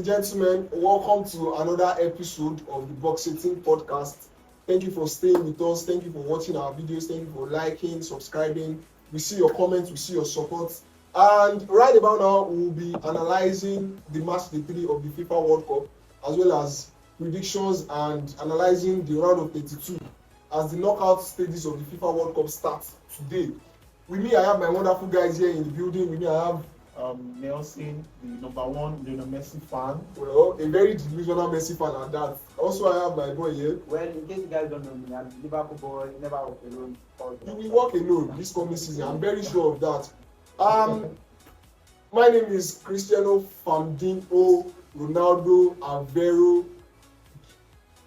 gentlemen, welcome to another episode of the Box 18 podcast. Thank you for staying with us. Thank you for watching our videos. Thank you for liking, subscribing. We see your comments, we see your support. And right about now, we'll be analyzing the match day 3 of the FIFA World Cup, as well as predictions and analyzing the round of 32 as the knockout stages of the FIFA World Cup start today. With me, I have my wonderful guys here in the building. With me, I have Nelson, the #1 Lionel Messi fan. Well, a very delusional Messi fan at that. Also, I have my boy here. Well, in case you guys don't know me, I'm a Liverpool boy, never walk alone. You will walk alone this coming season. I'm very sure of that. My name is Cristiano Fandinho Ronaldo Aveiro.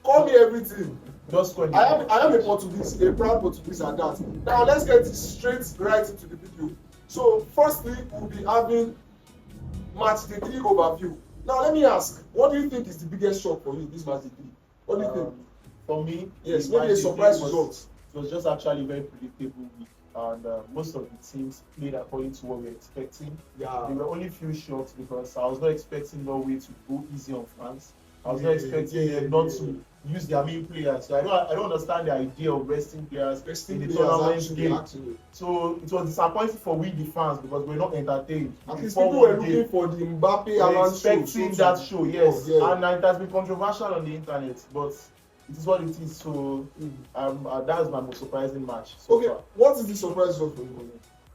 Call me everything. Just call I am a Portuguese, a proud Portuguese at that. Now let's get straight right into the video. So firstly, we'll be having match day 3 overview. Now let me ask, what do you think is the biggest shock for you this match day 3? What do you think? For me, yes, maybe a surprise result. It was just actually very predictable week, and most of the teams played according to what we were expecting. Yeah. There were only few shocks because I was not expecting Norway to go easy on France. I was not expecting them not to use their main players. So I don't understand the idea of resting players in the tournament game. So it was disappointing for we the fans because we're not entertained. At least people were looking for the Mbappe and expecting that show, yes. Yeah. And it has been controversial on the internet, but it is what it is. So that was my most surprising match so far. What is the surprise result for you?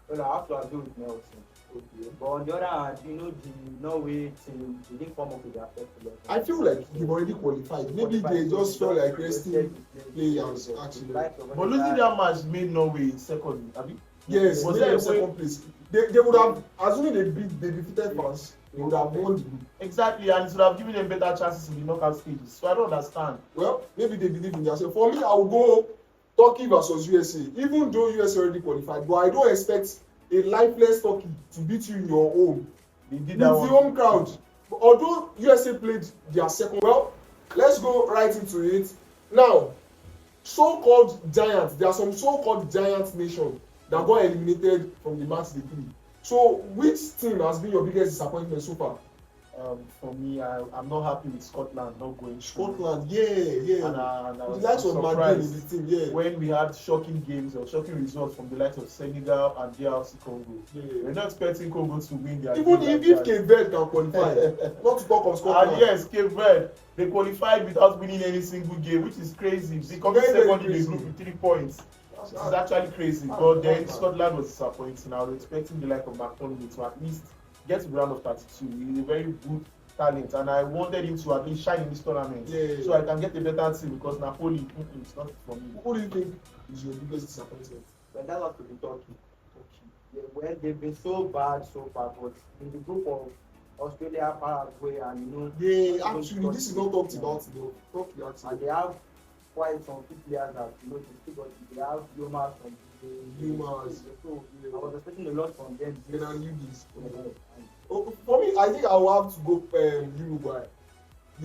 Well, I have to agree with Nelson. Okay. But on the other hand, the Norway team, they didn't come up with their first 11. I feel like they've already qualified. Maybe they just felt like resting players actually. But losing that match made Norway second, have you? Yes, was there second place. They would have, assuming they defeated France, they would have won the group. Exactly, and it would have given them better chances in the knockout stages. So I don't understand. Well, maybe they believe in themselves. For me, I will go Turkey versus USA. Even though USA already qualified, but I don't expect a lifeless Turkey to beat you in your home. They did with that the home crowd. Although USA played their second, well, let's go right into it. Now, so-called giants, there are some so-called giant nations that got eliminated from the match day 3. So, which team has been your biggest disappointment so far? For me, I'm not happy with Scotland not going. Scotland, yeah. And I was the likes of Madrid in the team, yeah. When we had shocking games or shocking results from the likes of Senegal and DRC Congo. Yeah. We're not expecting Congo to win their game. Even if Cape Verde can qualify, not to talk of Scotland. And yes, Cape Verde, they qualified without winning any single game, which is crazy. They come second in the group with 3 points. It's actually crazy. But then Scotland was disappointing. I was expecting the like of McTominay to at least get to the round of 32. He's a very good talent, and I wanted him to at least shine in this tournament, so I can get a better team because Napoli, it's not for me. Who do you think is your biggest disappointment? Well, that has to be Turkey. Yeah, well, they've been so bad so far, but in the group of Australia, Paraguay, and yeah, actually, this is not talked about though. Turkey actually. And they have quite some key players that they have Yilmaz from Yilmaz. So I was expecting a lot from them. For me, I think I will have to go Uruguay. I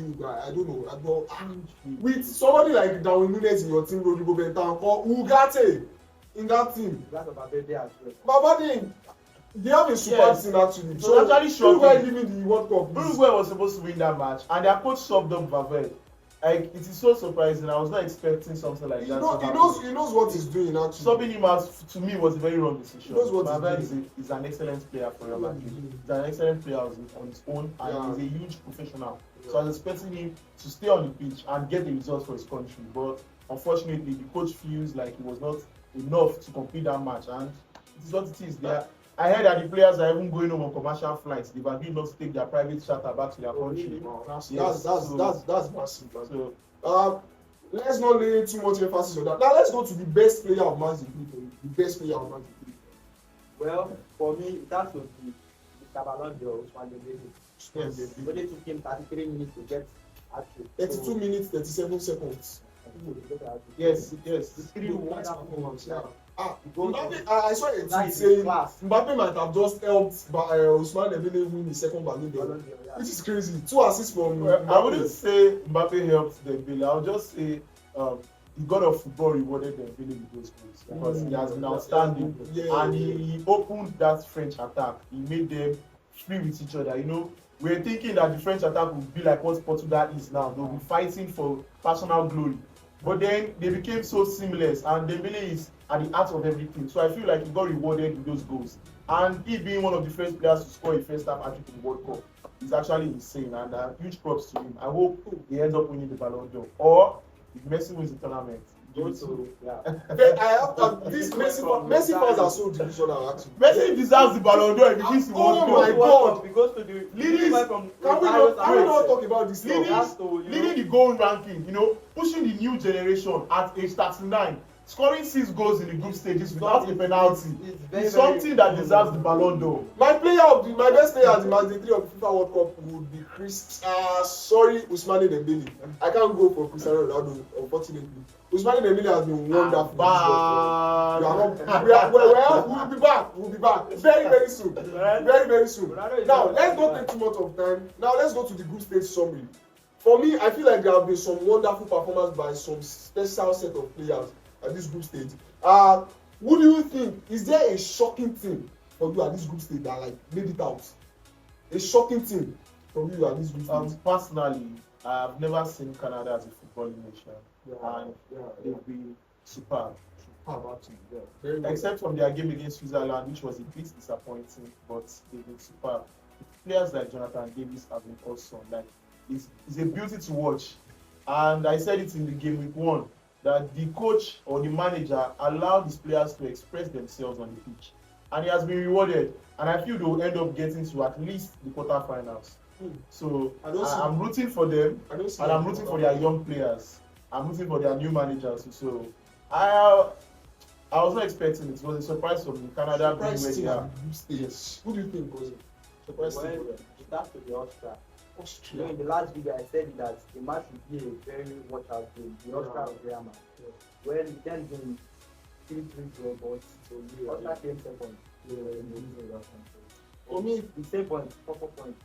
don't know. With somebody like Darwin Núñez in your team, Rodrigo Bentancur, Ugarte in that team. That's about Bade as well. Babadi, they have a super team actually. So actually Uruguay giving the World Cup. Uruguay was supposed to win that match, and their coach subbed up Valverde. Like, it is so surprising. I was not expecting something like that. He knows what he's doing actually. Subbing him out to me was a very wrong decision. He knows what Valverde is an excellent player for Real Madrid. He's an excellent player on his own, and he's a huge professional. So I was expecting him to stay on the pitch and get the results for his country. But unfortunately, the coach feels like he was not enough to complete that match, and it is what it is. I heard that the players are even going home on commercial flights. They've agreed not to take their private charter back to their country. That's massive. So, let's not lay too much emphasis on that. Now let's go to the best player of Man City. The best player of Man City. Well, for me, that would be Mr. Ballon d'Or, Ousmane Dembélé. Yes. It only took him 33 minutes to get actually. 32 minutes, 37 seconds. Yes. The 3-1 performance. I saw a tweet saying Mbappe might have just helped Ousmane Dembélé win the second Ballon d'Or, which is crazy. 2 assists from I wouldn't say Mbappe helped Dembélé. I would just say the god of football rewarded Dembélé with those goals because he has been outstanding, and he opened that French attack. He made them free with each other. we're thinking that the French attack would be like what Portugal is now. They'll be fighting for personal glory. But then they became so seamless, and Dembele is at the heart of everything. So I feel like he got rewarded with those goals. And he being one of the first players to score a first half hat-trick in the World Cup is actually insane. And huge props to him. I hope he ends up winning the Ballon d'Or. Or if Messi wins the tournament, I have this Messi fans are so delusional actually. Messi deserves the Ballon d'Or if he wins the World Cup. Oh my God! Because to the Leading, Can we not talk about this now? leading the goal ranking, pushing the new generation at age 39, scoring 6 goals in the group stages without a penalty. It's something that deserves the Ballon d'Or. My best player at the match day 3 of the FIFA World Cup would be Ousmane Dembele. I can't go for Cristiano Ronaldo, unfortunately. Ousmane Dembele has been wonderful. We'll be back very, very soon. Very, very soon. Now, let's not take too much of time. Now, let's go to the group stage summary. For me, I feel like there have been some wonderful performances by some special set of players at this group stage. Who do you think? Is there a shocking team for you at this group stage that made it out? A shocking team for you at this group stage? Personally, I've never seen Canada as a footballing nation. And they've been superb. Except from their game against Switzerland, which was a bit disappointing, but they've been superb. Players like Jonathan Davis have been awesome. It's a beauty to watch. And I said it in the game week 1 that the coach or the manager allowed his players to express themselves on the pitch. And he has been rewarded. And I feel they will end up getting to at least the quarterfinals. So I'm rooting for them, and I'm rooting for their young players. I'm rooting for their new managers. So I was not expecting it. It was a surprise for me. Canada being where they are. Yes. Who do you think was it? Surprise team? Well, it starts with the Austria. In the last video, I said that the match would be a very watch-out game. The Austria of Real Madrid. Well, it then been 3-3 draw, but Austria came second. For me, the same point, 4 points.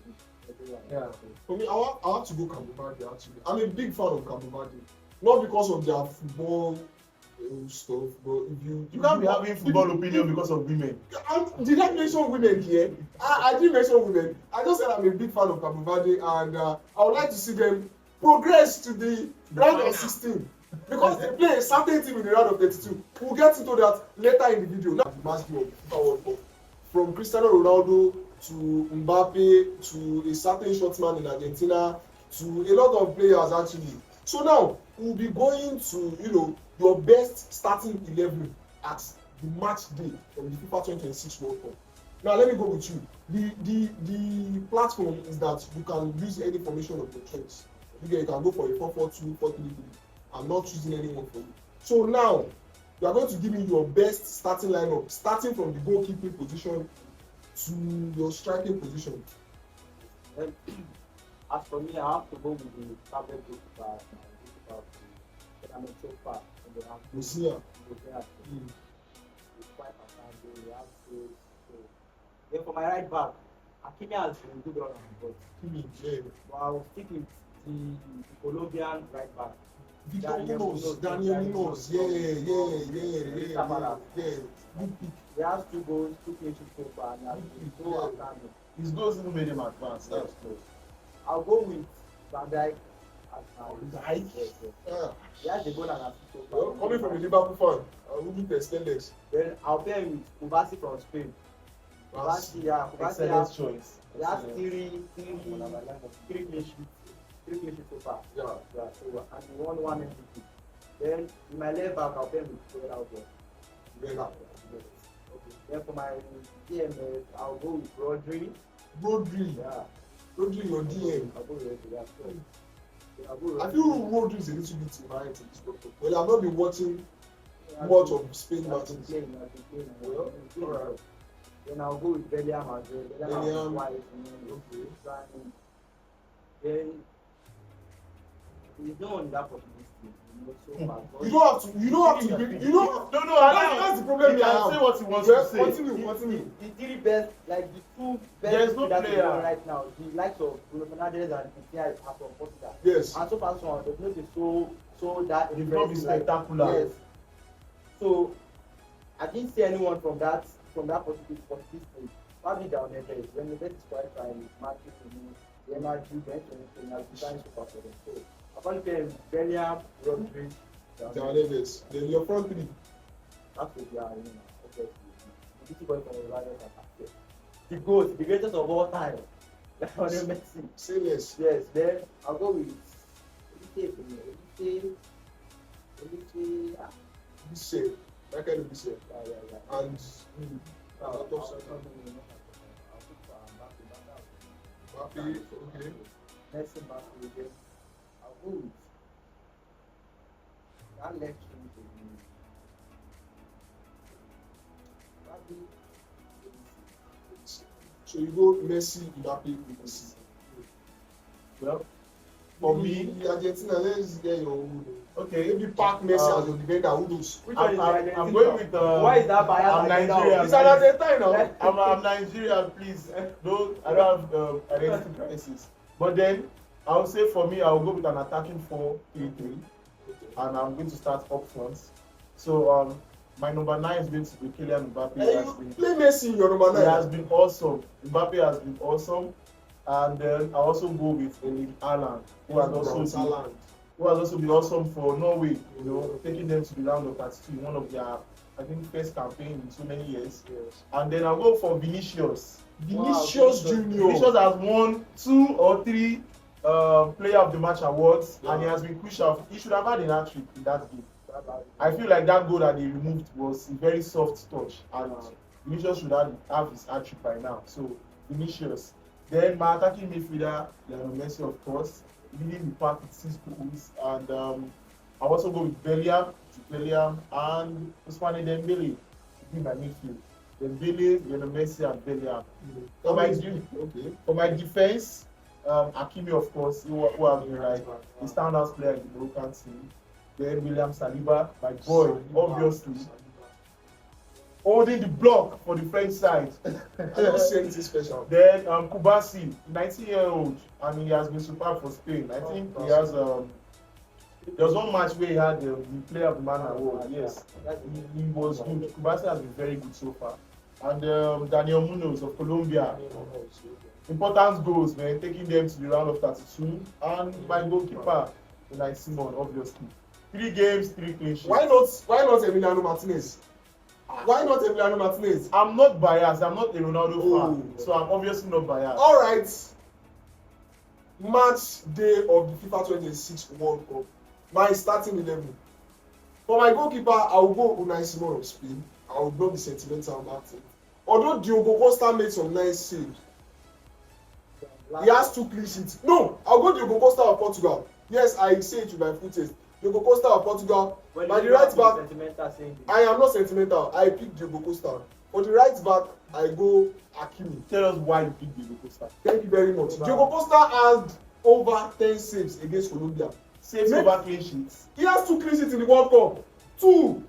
For me, I have to go Cabo Verde actually. I'm a big fan of Cabo Verde. Not because of their football stuff, but if you can't be having football opinion because of women. Did I mention women here? I didn't mention women. I just said I'm a big fan of Cabo Verde, and I would like to see them progress to the round of 16 because they play a certain team in the round of 32. We'll get into that later in the video. Now, the mass game of FIFA World Cup, from Cristiano Ronaldo to Mbappe to a certain shortman in Argentina to a lot of players actually. So now we'll be going to your best starting 11 at the match day from the FIFA 2026 World Cup. Now let me go with you. The platform is that you can use any formation of your choice. You can go for a 4-4-2, 4-3-3. I'm not choosing anyone for you. So now you are going to give me your best starting lineup, starting from the goalkeeping position to your striking position. As for me, I have to go with the target goalkeeper. I'm so far. Then for my right back, Hakimi has been good on but I'll stick with the Colombian right back. Daniel Munoz, yeah. He has 2 goals, 2 clean sheets so far, and so outstanding. His goals even made him advance. That's close. I'll go with Van Dijk. He has the goal and assist so far. Coming from a Liverpool fan, I wouldn't extend this. Then I'll pair with Kovacic from Spain. Excellent choice. He has 3 clean sheets. 3 clean sheets so far. So, and he won 1 MVP. Then in my left back, I'll pair with Pedro. Then for my DMF, I'll go with Rodri. Rodri, your DM. I'll go with Rodri. I feel Rodri is a little bit behind in this World Cup. Well, I've not been watching much of Spain matches. Well, alright. Then I'll go with Bellingham as well. Bellingham white. Okay. Then he's not on that possibility. You don't have to. That's the problem. He can say what he wants to say. Continue. The 3 best, like the 2 best There's no that player right now, the likes of Bruno Fernandes and Cristiano are from Portugal. Yes. And so far, so on, they've not been so that They've not been spectacular. Yes. So I didn't see anyone from that positive stage. Probably down there, when the bet is quite high, market to me, the energy, the anything has designed super for them. So, I probably play Bellingham, Rodri, Down Neves. Then your front three. that's what they are, obviously. The beauty boy from the Lions attack. The GOAT, the greatest of all time. Lionel Messi. Say less. Yes, then I'll go with Elite. Be safe. That kind of be safe. Yeah. And top center. Mbappe, okay. Messi, Mbappe, then I'll go with that left wing to be probably So you go Messi, Mbappe, Messi. Well, for me, Argentina, let's get your own. okay, Maybe park Messi as your defender. Who knows? which one is the I'm Argentina? going with. Why is that bias? I'm like that? Nigerian. It's an Argentina now. I'm Nigerian, please. I don't have identity crisis. But then, I would say for me, I will go with an attacking 4-3-3, and I'm going to start up front. So my number 9 is going to be Kylian Mbappe. And you play Messi in your number 9. He has been awesome. Mbappe has been awesome. And then I also go with Erling Haaland, who has also been awesome for Norway, taking them to the round of 32 in one of their, I think, first campaign in so many years. Yes. And then I'll go for Vinicius. Vinicius Junior. Vinicius has won 2 or 3 Player of the Match awards, and he has been crucial. He should have had an hat-trick in that game. I feel like that goal that they removed was a very soft touch, and Vinicius should have his hat-trick by now. So Vinicius. Then my attacking midfielder, Lionel Messi, of course, leading the pack with 6 goals, and I also go with Bellingham, and Ousmane Dembele to be my midfield. Dembele, Lionel Messi, and Bellingham. For my defense, Hakimi, of course, who has been like the standout player in the Moroccan team. Then William Saliba, my boy, obviously. Holding the block for the French side. I don't see anything special. Then Kubasi, 19-year-old, and he has been superb for Spain. I think he has. There was one match where he had the Player of the Man award. Yes, he was good. Kubasi has been very good so far. And Daniel Munoz of Colombia. Important goals, man, taking them to the round of 32. And my goalkeeper, like Simon, obviously. 3 games, 3 clean sheets. Why not Emiliano Martinez? Why not Emiliano Martinez? I'm not biased. I'm not a Ronaldo fan, so I'm obviously not biased. All right. Match day of the FIFA 26 World Cup. My starting 11. For my goalkeeper, I will go Unai Simon of Spain. I will not be sentimental about it. Although Diogo Costa made some nice saves, he has 2 clean sheets. No, I'll go Diogo Costa of Portugal. Yes, I say it with my full taste. Diogo Costa of Portugal. By the right back, I am not sentimental. I pick Diogo Costa. For the right back, I go Hakimi. Tell us why you pick Diogo Costa. Thank you very much. Diogo Costa has over 10 saves against Colombia. Saves over clean sheets. He has 2 clean sheets in the World Cup. 2.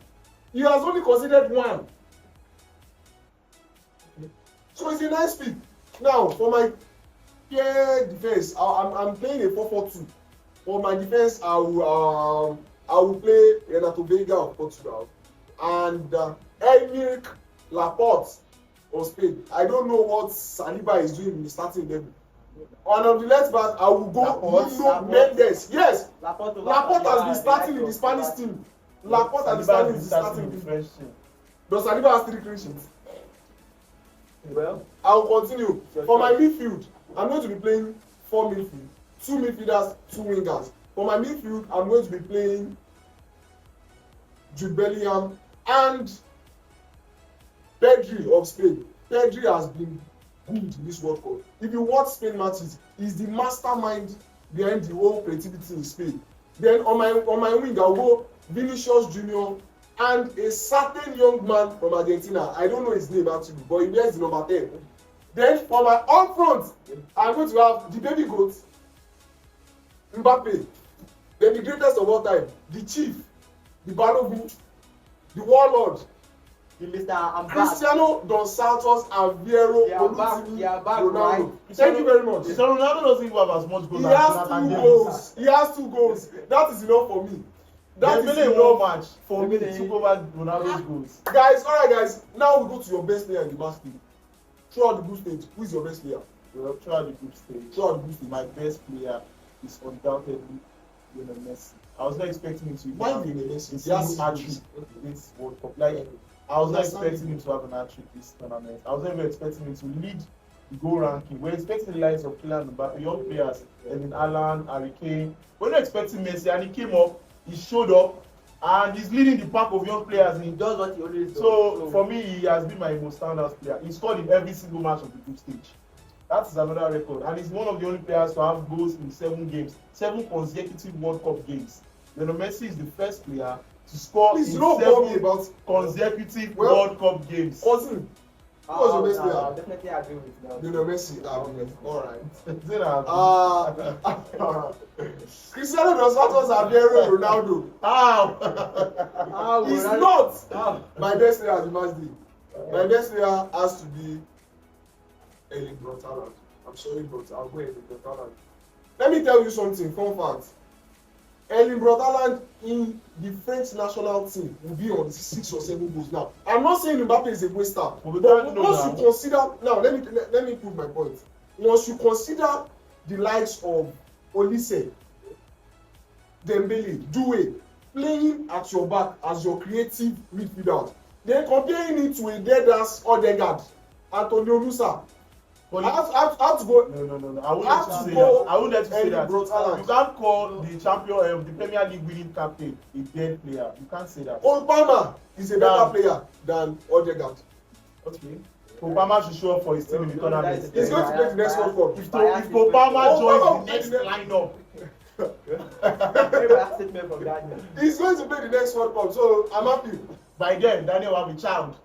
He has only considered 1. So it's a nice pick. Now, for my defense, I'm playing a 4-4-2. For my defense, I will play Renato Veiga of Portugal and Emerick Laporte of Spain. I don't know what Saliba is doing in the starting level. And on the left back, I will go Nuno Mendes. Yes, Laporte has been starting in the Spanish team. Laporte has been starting in the starting team. French team. Does Saliba has 3 clean sheets? Well, I will continue. For my midfield, I'm going to be playing 4 midfield. 2 midfielders, 2 wingers. For my midfield, I'm going to be playing Jude Bellingham and Pedri of Spain. Pedri has been good in this World Cup. If you watch Spain matches, he's the mastermind behind the whole creativity in Spain. Then on my wing, I'll go Vinicius Junior and a certain young man from Argentina. I don't know his name actually, but he wears the number 10. Then for my up front, I'm going to have the baby goat, Mbappe. Then the greatest of all time, the chief, the Balogun, the warlord, Cristiano Dos Santos and Viero Ronaldo. Thank you very much. So Ronaldo doesn't even have as much goals. He has 2 goals. He has 2 goals. That is enough for me. That is enough match for me. Took over Ronaldo's goals. Guys, alright guys. Now we go to your best player in the match team. throughout the group stage, who is your best player? Well, throughout the group stage, my best player is undoubtedly Lionel Messi. I was not expecting him to. Why Lionel Messi? He has hat-trick this World Cup. Like, I was not expecting him to have an hat-trick this tournament. I was not even expecting him to lead the goal ranking. We're expecting the likes of Kylian Mbappe, young players, Erling Haaland, Harry Kane. We're not expecting Messi, and he came up, he showed up, and he's leading the pack of young players. And he does what he always does. So for me, he has been my most standout player. He scored in every single match of the group stage. That is another record, and he's one of the only players to have goals in 7 games, 7 consecutive World Cup games. Lionel Messi is the first player to score in 7 consecutive World Cup games. Cousin, who was your best player? I'll definitely agree with that. Lionel Messi. All right. Cristiano dos Santos and Ronaldo. How? He's not my best player at the match day. My best player has to be Erling Haaland. I'm sorry, but I'll go Erling Haaland. Let me tell you something, fun fact. Erling Haaland in the French national team will be on 6 or 7 goals now. I'm not saying Mbappe is a waster, but once you consider, now let me prove my point. Once you consider the likes of Olise, Dembele, Doué playing at your back as your creative midfielder, then comparing it to a dead-ass Odegaard, Antonio Nusa. I have to go. No. I wouldn't let you say that. You can't call the champion of the Premier League winning captain a dead player. You can't say that. Obama is a better player than Odegaard. Okay. Obama should show up for his team in the tournament. He's going to play the next World Cup. If Obama joins the next lineup. He's going to play the next World Cup, so I'm happy. By then, Daniel will have a child.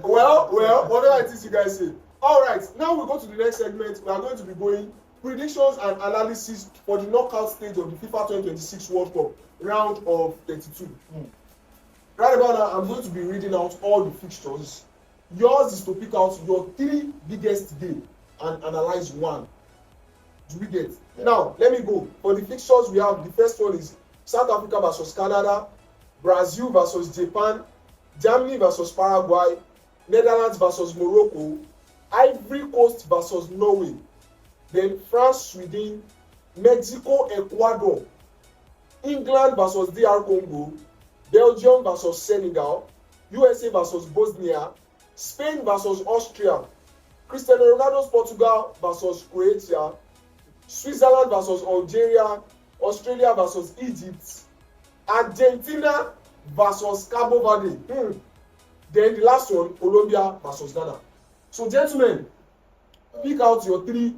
Well, whatever it is you guys say. All right, now we go to the next segment. We are going to be going predictions and analysis for the knockout stage of the FIFA 2026 World Cup, round of 32. Right about now, I'm going to be reading out all the fixtures. Yours is to pick out your 3 biggest games and analyze one. Do we get? Yeah. Now, let me go. For the fixtures we have, the first one is South Africa versus Canada, Brazil versus Japan, Germany versus Paraguay, Netherlands versus Morocco, Ivory Coast versus Norway, then France, Sweden, Mexico, Ecuador, England versus DR Congo, Belgium versus Senegal, USA versus Bosnia, Spain versus Austria, Cristiano Ronaldo's Portugal versus Croatia, Switzerland versus Algeria, Australia versus Egypt, Argentina versus Cabo Verde. Then the last one, Colombia versus Ghana. So, gentlemen, pick out your 3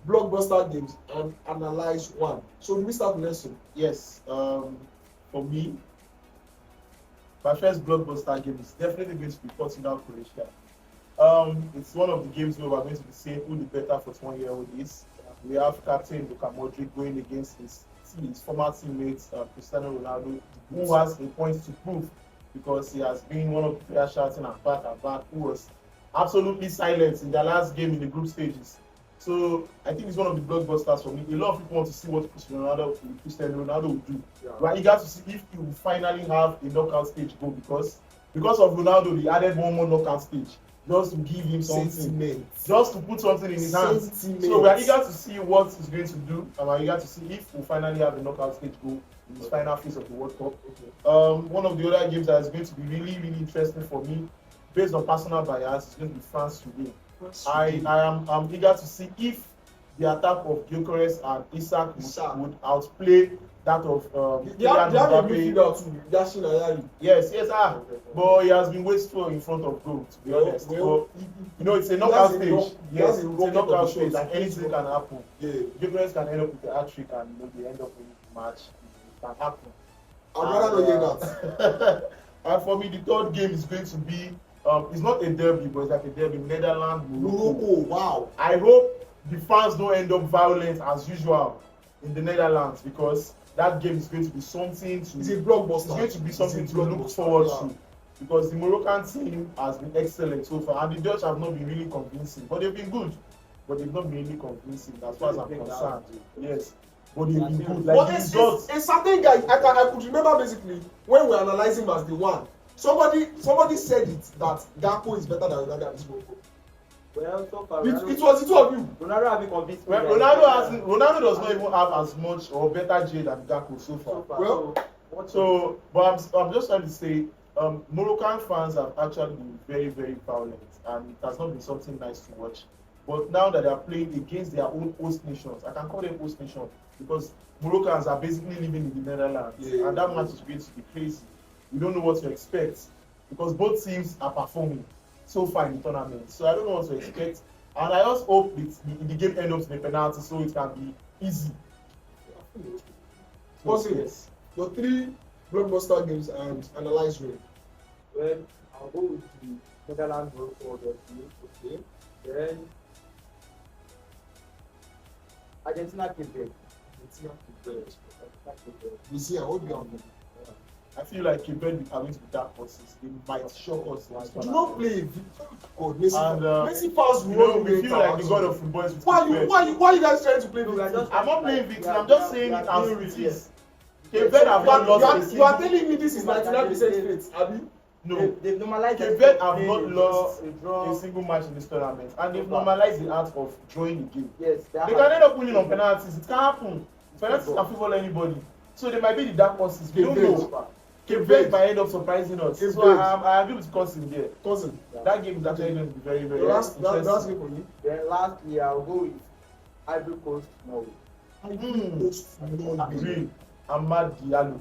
blockbuster games and analyze one. So, do we start with Nelson? Yes. For me, my first blockbuster game is definitely going to be Portugal Croatia. It's one of the games where we're going to be seeing who the better 41-year-old is. We have Captain Luka Modric going against his former teammate Cristiano Ronaldo, who has a point to prove because he has been one of the players shouting and back, who was absolutely silent in their last game in the group stages. So I think it's one of the blockbusters for me. A lot of people want to see what Cristiano Ronaldo will do. Yeah. We're eager to see if he will finally have a knockout stage goal because of Ronaldo, they added one more knockout stage just to give him something, just to put something in his hands. So we're eager to see what he's going to do, and we're eager to see if we'll finally have a knockout stage goal in his final phase of the World Cup. Okay. One of the other games that is going to be really, really interesting for me, based on personal bias, is going to be France today. I'm eager to see if the attack of Gyökeres and Isak would outplay that of Kylian Mbappe. Yes, but he has been wasteful in front of goal, to be honest. But, it's a knockout stage. Yes, it's a knockout stage, and anything can happen. Gyökeres can end up with a hat-trick and they end up with the match. It can happen. I'd rather not hear that. And for me, the third game is going to be it's not a derby, but it's like a derby. Netherlands, Morocco. Wow. I hope the fans don't end up violent as usual in the Netherlands because that game is going to be something to. It's a blockbuster. It's going to be something to look forward to because the Moroccan team has been excellent so far, and the Dutch have not been really convincing, but they've been good. But they've not been really convincing as far as I'm concerned. Yes. But they've been good. Like but a certain guy, I could remember basically when we were analyzing as the one. Somebody said it that Gakpo is better than Ronaldo at this World Cup. Well, so far, It was the two of you. Ronaldo have been convinced me. Well, Ronaldo does not even have as much or better J than Gakpo so far. Well, But I'm just trying to say, Moroccan fans have actually been very, very violent, and it has not been something nice to watch. But now that they are playing against their own host nations, I can call them host nations because Moroccans are basically living in the Netherlands, and that match is going to be crazy. We don't know what to expect because both teams are performing so far in the tournament. So I don't know what to expect, and I just hope the game ends up in a penalty so it can be easy. Yes. Your 3 blockbuster games and analyze them. Well, I'll go with the Netherlands Morocco. Okay. Then Argentina Cape Verde. You see, I would be on. I feel like Cape Verde are going to be dark horses. They might shock us last Do one. not play God, Messi. And, Messi fans You will know, not we feel like the god of football is with Why Cape you Verde. why you guys trying to play No, we are victim? just- I'm not playing victim. Yeah, I'm just yeah, saying yeah, it as yeah, it yeah. is. Cape Verde have not lost a You are single. telling me this is 99% faith, Abi? No. They've normalized Cape Verde have playing not a lost draw. a single match in this tournament, and they've normalized the art of drawing the game. Yes, They can end up winning on penalties. It can happen. Penalties can favor anybody. So they might be the dark horses. We don't know. Cape Verde might end up surprising us. Cape So Verde. I agree with Cousin there. Cousin. That game is actually going to be very, very The last interesting. game for you. Then lastly, I'll go with Ivory Coast, Norway. Agree. Ahmad Diallo.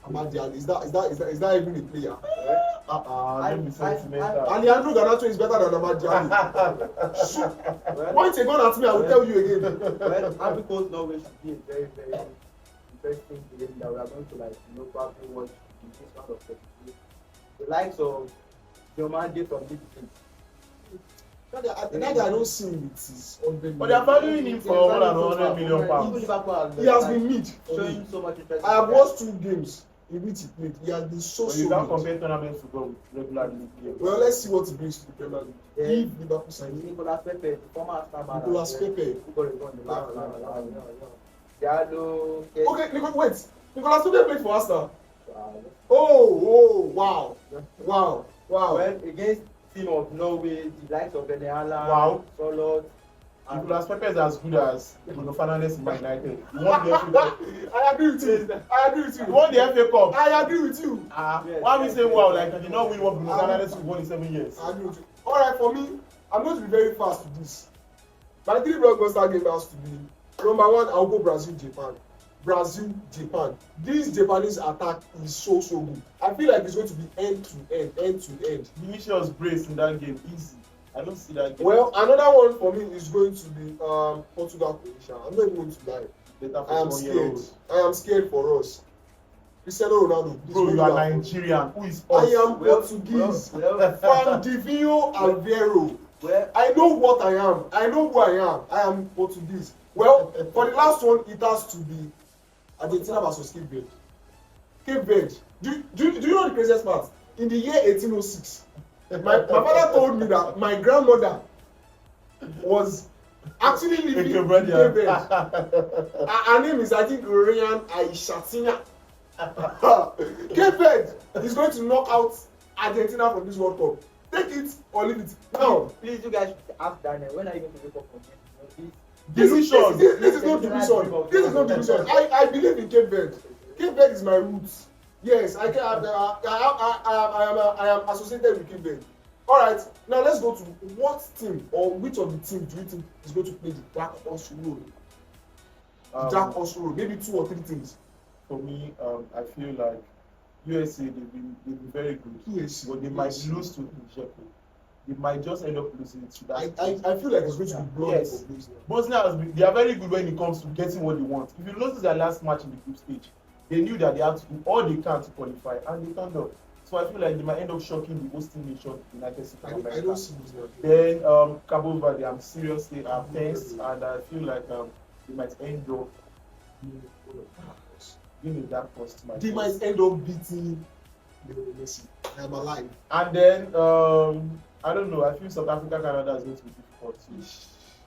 Amad Diallo. Is that even a player? Don't be sentimental. Alejandro Garnacho is better than Amad Diallo. Shoot. Well, Point a gun at me, I will tell you again. well, Ivory Coast, Norway should be a very, very interesting game that we are going to probably watch in this round of 32. The likes of Diomande from Liverpool. That day I don't see him with his 100 But they are valuing him for more than Even 100 million pounds. Liverpool He has been mid for me. showing so much interest. I have watched 2 games in which he played. He has been so But you can't mid. compare tournament football with regular league games. Well, let's see what he brings to the Premier League. Yeah. If Liverpool sign him. Nicolas Pepe, the former Arsenal man. Nicolas Pepe. Who got it on the last Yeah, round. yeah, Diallo. Okay, wait. Nicolas Pepe played for Arsenal. Oh, wow. Wow. Well, against team of Norway, the likes of Beneala, Wow. Solot, and Nicolas Pepe is as good as Bruno Fernandes in Man United. He won the FA Cup. I agree with you. He won the FA Cup. I agree with you. Yes, Why we yes, say yes, wow? yes, Like he did not win what Bruno Fernandes won in 7 years. I agree with you. All right, for me, I'm going to be very fast with this. My 3 blockbuster game has to be number 1. I'll go Brazil, Japan. Brazil, Japan. This Japanese attack is so good. I feel like it's going to be end to end. Vinicius brace in that game easy. I don't see that game. Well, another one for me is going to be Portugal, Croatia. I'm not even going to lie. Better I am for scared. 1 I am scared for us. Cristiano Ronaldo. please Bro, don't you are do that for me. Nigerian. Who is I us? am Portuguese. From Divino Alvero. well, I know what I am. I know who I am. I am Portuguese. Well, for the last one, it has to be Argentina versus Cape Verde. Cape Verde. Do you know the craziest part? In the year 1806, my father told me that my grandmother was actually living in Cape Verde. Her name is, I think, Ryan Aishatina. Cape Verde is going to knock out Argentina from this World Cup. Take it or leave it. Now, please, you guys should ask Daniel, when are you going to wake up from this? this is not division. This is not division. I believe in Cape Verde. Cape Verde is my roots. Yes, I am associated with Cape Verde. All right, now let's go to what team or which of the teams do you think is going to play the dark horse role? The dark horse role, maybe 2 or 3 teams. For me, I feel like USA they've been very good. USA, but they might lose to Nigeria. They might just end up losing to that. I feel like it's going to be blood Yes. for Bosnia. Bosnia has been, they are very good when it comes to getting what they want. If you notice their last match in the group stage, they knew that they had to do all they can to qualify, and they turned up. So I feel like they might end up shocking the hosting nation, United States of America. I don't see Bosnia. Then Cabo Verde, I'm seriously tense, and I feel like they might end up being a dark horse to my They face. might end up beating Messi. I am alive. And then I don't know. I feel South Africa, Canada is going to be difficult too.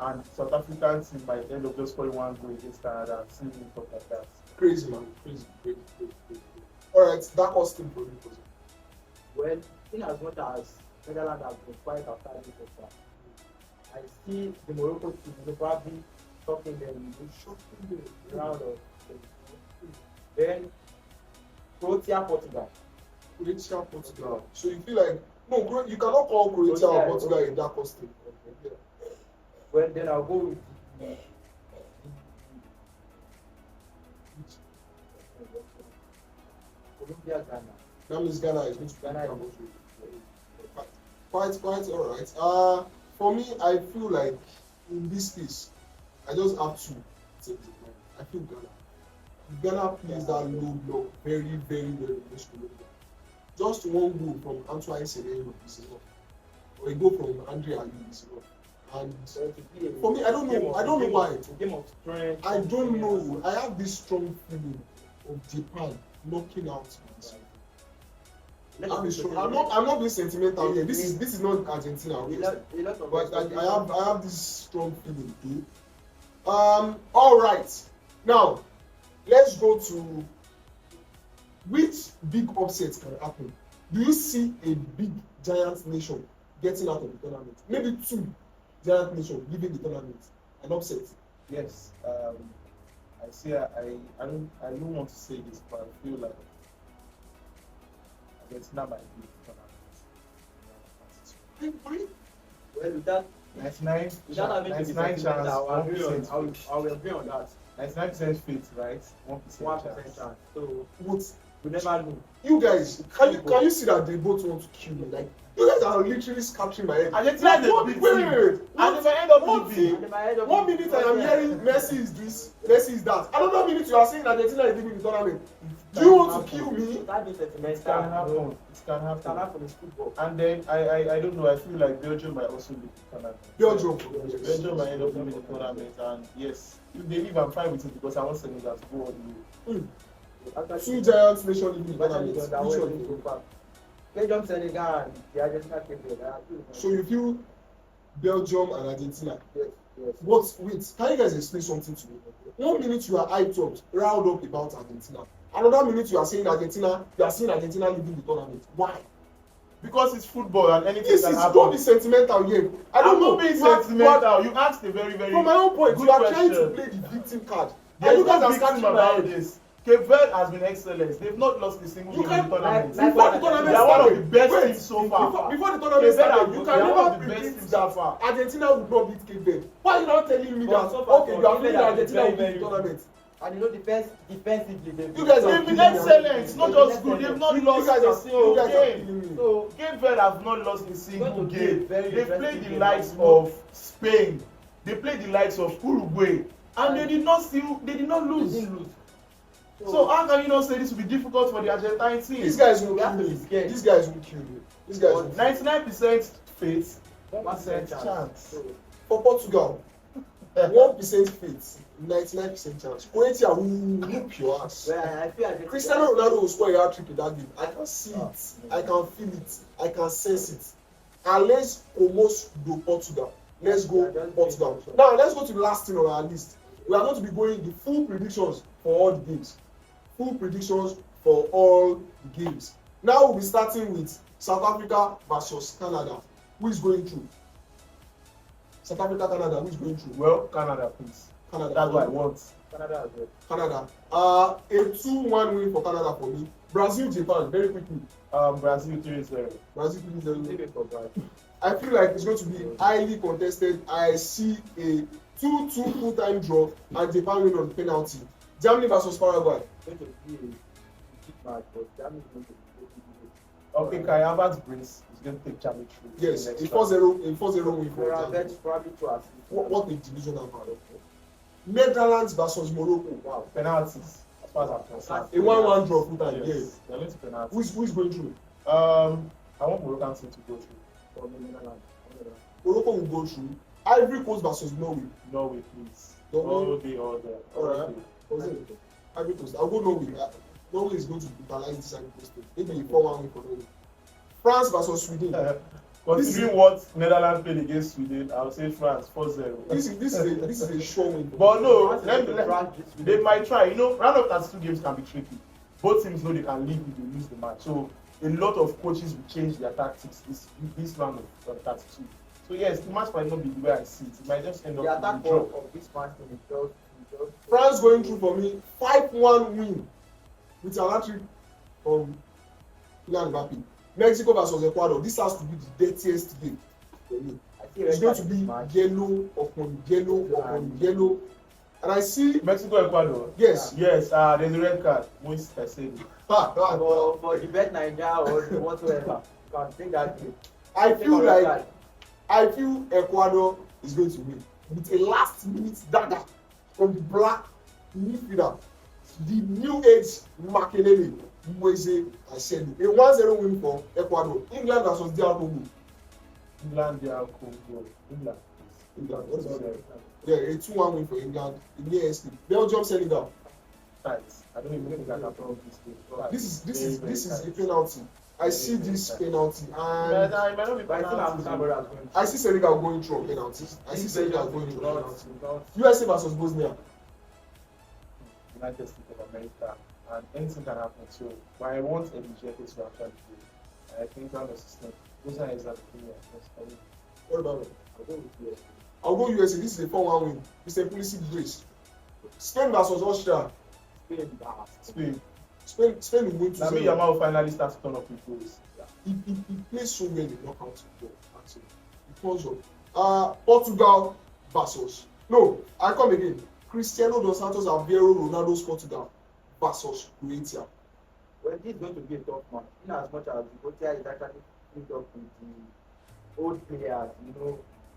And South African team might end up just scoring 1 goal against Canada and seeing stuff like that. Crazy, man. Crazy. All right, dark horse team for you. Well, in as much as Netherlands has been quiet after this so far, I see the Morocco team probably shocking them in the round of 22. Then Croatia, Portugal. Croatia, Portugal. So you feel like no, you cannot call Croatia or Portugal a dark horse team. Yeah. Well, then I'll go with Colombia, Ghana. That means Ghana is going to be Ghana. Quite all right. For me, I feel like in this case, I just have to take it. I feel Ghana plays that low block very, very, very much. Just one goal from Antoine Semenyo is enough, or a goal from Andre Ayew is enough. And for me, I don't know why. I don't know. I have this strong feeling of Japan knocking out this. I'm not being sentimental here. This is not Argentina, obviously. But I have this strong feeling too. All right. Now, let's go to which big upsets can happen. Do you see a big giant nation getting out of the tournament? Maybe two giant nations leaving the tournament. An upset. Yes. I see. I don't want to say this, but I feel like Argentina might be the tournament. Well, with that, 99 chance, 1%. I will agree on that. 99% faith, right? 1% chance. So What? we never know. You guys, can you see that they both want to kill me? Like, you guys are literally scattering my head. Argentina is a big team. And they might end up leaving. 1 minute I am hearing Messi is this, Messi is that. Another minute you are saying Argentina is leaving the tournament. Do you want to kill me? It can happen. It can happen. And then I don't know. I feel like Belgium might also leave the tournament. Belgium might end up leaving the tournament. And yes, if they leave, I'm fine with it because I want Senegal to go all the way. Two giants nation leaving the tournament. Which one? Belgium, Senegal, and the Argentina came there. So you feel Belgium and Argentina? Yes. But wait, can you guys explain something to me? 1 minute you are hyped up, riled up about Argentina. Another minute you are saying Argentina leaving the tournament. Why? Because it's football and anything This can is happen. don't be sentimental here. I'm not being sentimental. You asked a very, very from my own point, good you are question. trying to play the victim card. There's you guys no are victim scratching my about head. this. Cape Verde has been excellent. They've not lost a single game in the tournament. Before the tournament They are one of the started, best teams so far. Before the tournament started, you can never predict so that far. Argentina would not beat Cape Verde. Why are you not telling me But that? so far, Okay, you are feeling that Cape Verde Argentina will very, win the tournament. And you know, defensively, You guys are They've been killing me. excellent. It's not just good. They've not lost a single You guys are game. killing me. So Cape Verde have not lost a single game. Very They played interesting the game. likes of Spain. They played the likes of Uruguay, and they did not lose. They didn't lose. So how can you not say this will be difficult for the Argentine team? These guys will We have kill to me. be scared. These guys will kill me. These guys will kill me. 99% faith, 1% 1% chance. For Portugal, 1% faith, 99% chance. Croatia will whoop your ass. Well, I feel Argentina. Cristiano Ronaldo will score a hat-trick in that game. I can see it. I can feel it. I can sense it. And let's almost go Portugal. Let's go Portugal. Now let's go to the last thing on our list. We are going to be going the full predictions for all the games. Full predictions for all the games. Now we'll be starting with South Africa versus Canada. Who is going through? South Africa, Canada. Who is going through? Well, Canada, please. Canada. That's what I want. Canada as well. Canada. A 2-1 win for Canada for me. Brazil, Japan. Very quickly. Brazil 3-0. Brazil 3-0. Leave it for Brazil. I feel like it's going to be highly contested. I see a 2-2 full-time draw and Japan win on penalty. Germany versus Paraguay. It's going to be a big match, but Germany is going to be Okay, Kai Havertz brace is going to take Germany through. Yes, a 4-0 win for Germany. probably to us. What a divisional battle. Netherlands versus Morocco. Wow, penalties. As far as I'm concerned. A 1-1 draw full-time. Yes, Yes. they're going to penalties. Who is going through? I want Moroccan team to go through. For the Netherlands. Morocco will go through. Ivory Coast versus Norway. Norway, please. Norway. All day, all day. Alright. Ivory Coast. I'll go Norway. Norway is going to brutalize this Ivory Coast. Maybe a 4-1 win for Norway. France versus Sweden. Considering what Netherlands played against Sweden, I would say France 4-0. This is a sure win. But no, France they might try. You know, round of 32 games can be tricky. Both teams know they can leave if they lose the match. So a lot of coaches will change their tactics this round of 32. So yes, the match might not be the way I see it. It might just end up The attack in a draw. of this match team is just France going through for me 5-1 win with an hat-trick from Kylian Mbappe. Mexico versus Ecuador. This has to be the dirtiest game for me. It's going to be yellow upon yellow upon yellow. And I see Mexico, Ecuador. Yes. Yes. There's a red card. Once I say it. For the bet Nigeria or whatsoever, you can think that game. I feel Ecuador is going to win with a last-minute dagger from the black midfielder, the new age Makelele, Mweze, I said it. A 1-0 win for Ecuador. England versus DR Congo. England. What is it? Yeah, a 2-1 win for England. In the ASD. Belgium Senegal. Right. I don't even think I can prove this game. This is a penalty. I see this penalty and I see Senegal going through penalties. USA versus Bosnia. United States of America, and anything can happen. So, but I want a DJK to actually play. I think that the system. Bosnia is that the What about it? I'll go USA. This is a 4-1 win. It's a Pulisic brace. Spain versus Austria. Spain will win 2-0. Lamine Yamal will finally start to turn up with goals. He plays so well in knockout football, actually. Because of Portugal versus. No, I come again. Cristiano dos Santos Aveiro Ronaldo's Portugal versus Croatia. Well, this is going to be a tough match. In as much as Croatia is actually filled up with the old players,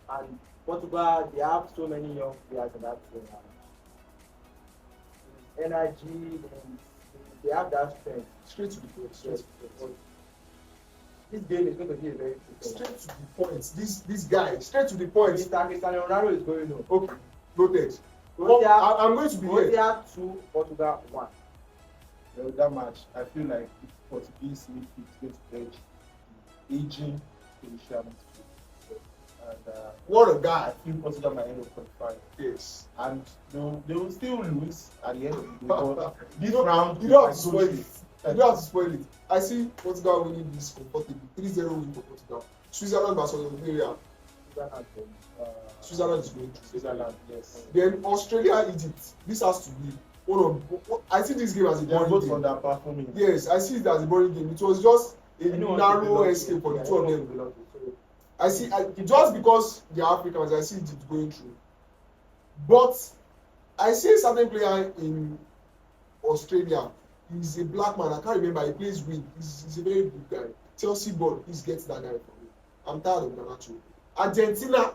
and Portugal, they have so many young players in that team. Energy, and they have that strength. Straight to the point. This game is going to be a very straight to the point. This guy, straight to the point. Cristiano Ronaldo is going on. Okay, noted. I'm going to be here. Croatia 2, Portugal 1. Well, that match, I feel like the Portuguese midfield is going to edge the aging Croatia midfield. And what a guy! I feel Portugal might end up qualifying. Yes. And they will still lose at the end of the day. But this round, you don't have to spoil it. You don't have to spoil it. I see Portugal winning this comfortably. 3-0 win for Portugal. Switzerland versus Nigeria. Switzerland is going to Switzerland, yes. Then Australia, Egypt. This has to be one of. I see this game as a boring game. Underperforming. Yes, I see it as a boring game. It was just a narrow escape for the two of them. I see, just because they are Africans, I see Egypt going through. But I see a certain player in Australia. He's a black man. I can't remember. He plays wing. He's a very good guy. Chelsea ball. Please get that guy for me. I'm tired of Ganacho. Argentina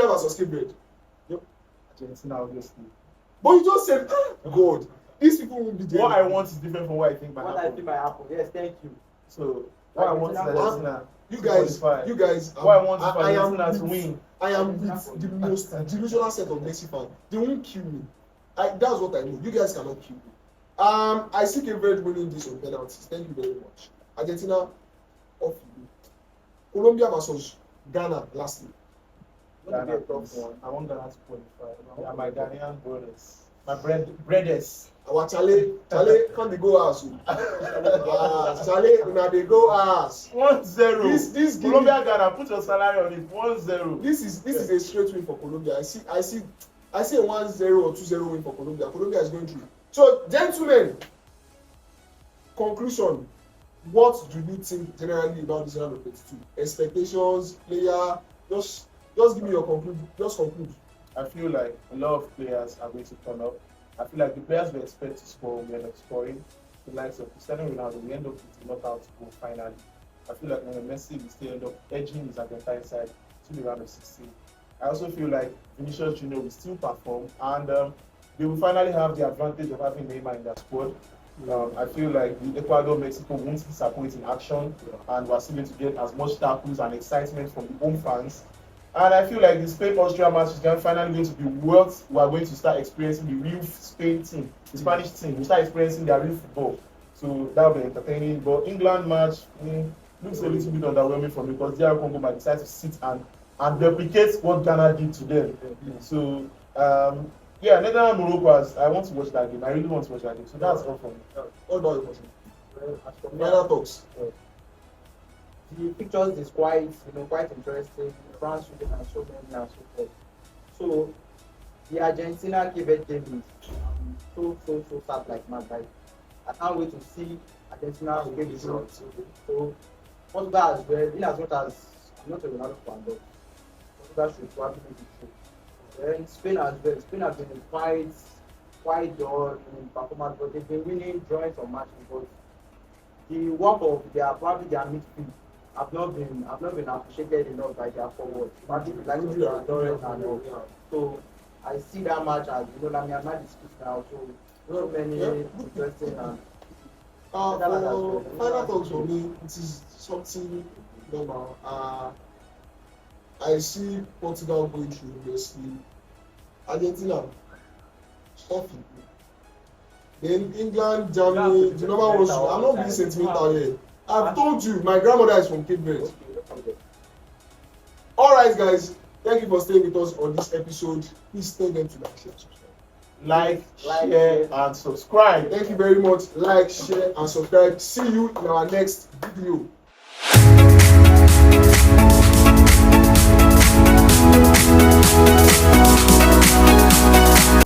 versus Cape Verde. Yep. Argentina, obviously. But you just said, God, these people won't be there. What I want is different from what I think might happen. What I think might happen. Yes, thank you. So what I want is Argentina. You guys, what I want is Argentina to win. I am with the most delusional set of Messi fans. They won't kill me. That's what I know. You guys cannot kill me. I see Cape Verde winning this on penalties. Thank you very much. Argentina, off you. Colombia versus Ghana, lastly. Ghana, I want Ghana to qualify. They are my Ghanaian brothers. My brothers. Our Chale, can't they go ass? Chale, una they go ass. 1-0. This Colombia Ghana, put your salary on it. 1-0. This is a straight win for Colombia. I see a 1-0 or 2-0 win for Colombia. Colombia is going through. So, gentlemen, conclusion. What do you think generally about this round of 32? Expectations, player, just give me your conclusion. Just conclude. I feel like a lot of players are going to turn up. I feel like the players we expect to score will end up scoring. The likes of Cristiano Ronaldo will end up with the knockout goal finally. I feel like Messi will still end up edging his Argentine side to the round of 16. I also feel like Vinicius Junior will still perform, and they will finally have the advantage of having Neymar in their squad. I feel like the Ecuador-Mexico won't disappoint in action, and we're still going to get as much tackles and excitement from the home fans. And I feel like the Spain-Austria match is finally going to be what we are going to start experiencing the real Spain team, the Spanish team. We start experiencing their real football. So that will be entertaining. But England match looks a little bit underwhelming for me because DR Congo might decide to sit and replicate what Ghana did to them. So Netherlands Morocco, I want to watch that game. I really want to watch that game. So that's all from me. What about your question? Final talks. the pictures is quite, quite interesting. France region and so many and so forth. So the Argentina Cape Verde game is so sad like mad. Like I can't wait to see Argentina game through. So Portugal as well, in as much as I'm not a Ronaldo fan, but Portugal should probably make it through. Then Spain as well. Spain has been quite dull in performance, but they've been winning, drawing some matches. But the work of their midfield have not been appreciated enough by their forward. Particularly like Torres and all. So I see that match as Lamine Yamal is fit now, so many interesting and For final talks for me, it is something normal. I see Portugal going through obviously. Argentina, coffee. Then England, Germany, the normal ones. I'm not being sentimental here. I've told you, my grandmother is from Cape Verde. Alright guys, thank you for staying with us on this episode. Please tell them to like, share, subscribe. Like, share, and subscribe. Thank you very much. Like, share, and subscribe. See you in our next video.